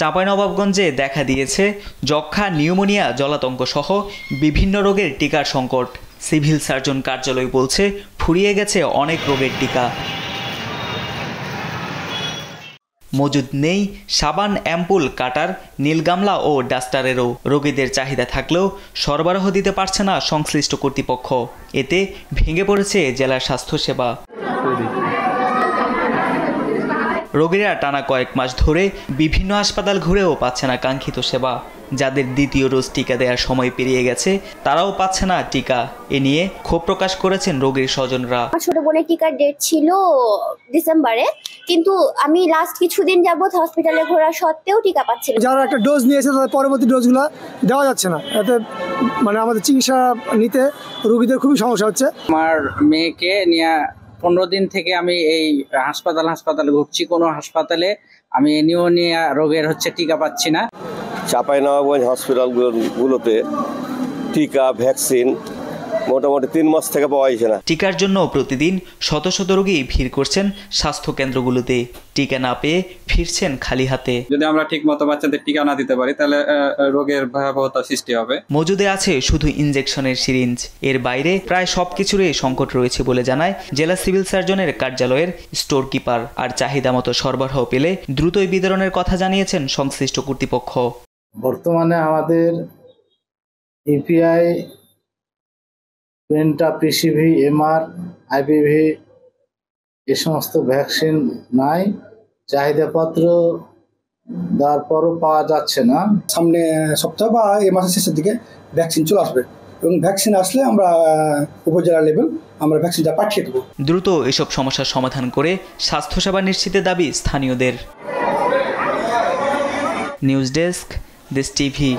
চাঁপাইনবাবগঞ্জে দেখা দিয়েছে যক্ষ্মা, নিউমোনিয়া, জলাতঙ্ক সহ বিভিন্ন রোগের টিকার সংকট। সিভিল সার্জন কার্যালয় বলছে ফুরিয়ে গেছে অনেক রোগের টিকা। মজুদ নেই সাবান, অ্যাম্পুল, কাটার, নীল গামলা ও ডাস্টারেরও। রোগীদের চাহিদা থাকলেও সরবরাহ দিতে পারছে না সংশ্লিষ্ট কর্তৃপক্ষ। এতে ভেঙে পড়েছে জেলার স্বাস্থ্যসেবা। রোগীরা টানা কয়েক মাস ধরে বিভিন্ন হাসপাতাল ঘুরেও পাচ্ছে না কাঙ্ক্ষিত সেবা। যাদের দ্বিতীয় ডোজ টিকা দেওয়ার সময় পেরিয়ে গেছে তারাও পাচ্ছে না টিকা। এ নিয়ে ক্ষোভ প্রকাশ করেছেন রোগীর স্বজনরা। ছোট বোনের টিকার ডেট ছিল ডিসেম্বরে, কিন্তু আমি লাস্ট কিছুদিন যাবত হসপিটালে ঘোরা সত্ত্বেও টিকা পাচ্ছি না। যারা একটা ডোজ নিয়েছে তাদের পরবর্তী ডোজগুলো দেওয়া যাচ্ছে না। এতে আমাদের চিকিৎসা নিতে রোগীদের খুবই সমস্যা হচ্ছে। আমার মেয়েকে নিয়ে 15 দিন থেকে আমি এই হাসপাতালে ঘুরছি, কোনো হাসপাতালে আমি নিউমোনিয়া রোগের টিকা পাচ্ছি না। চাঁপাইনবাবগঞ্জ হসপিটালগুলোতে টিকা, ভ্যাকসিন মোটামুটি 3 মাস থেকে পাওয়া যাচ্ছে না। টিকার জন্য প্রতিদিন শত শত রোগী ভিড় করছেন স্বাস্থ্য কেন্দ্রগুলোতে। টিকা না পেয়ে ফিরছেন খালি হাতে। যদি আমরা ঠিকমতো বাচ্চাদের টিকা না দিতে পারি তাহলে রোগের ভয়াবহতা সৃষ্টি হবে। মজুদে আছে শুধু ইনজেকশনের সিরিঞ্জ। এর বাইরে প্রায় সবকিছুরই সংকট রয়েছে বলে জানায় জেলা সিভিল সার্জনের কার্যালয়ের স্টোর কিপার। আর চাহিদা মতো সরবরাহ পেলে দ্রুতই বিতরণের কথা জানিয়েছেন সংশ্লিষ্ট কর্তৃপক্ষ। বর্তমানে আমাদের EPI, penta, PCV, MR, IPV এ সমস্ত ভ্যাকসিন নাই। চাহিদাপত্র দেওয়ার পরও পাওয়া যাচ্ছে না। সামনে সপ্তাহ বা এই মাসের শেষের দিকে ভ্যাকসিন চলে আসবে এবং ভ্যাকসিন আসলে আমরা উপজেলা লেভেল আমরা ভ্যাকসিনটা পাঠিয়ে দেবো। দ্রুত এসব সমস্যার সমাধান করে স্বাস্থ্যসেবা নিশ্চিতের দাবি স্থানীয়দের। নিউজ ডেস্ক, দেশ টিভি।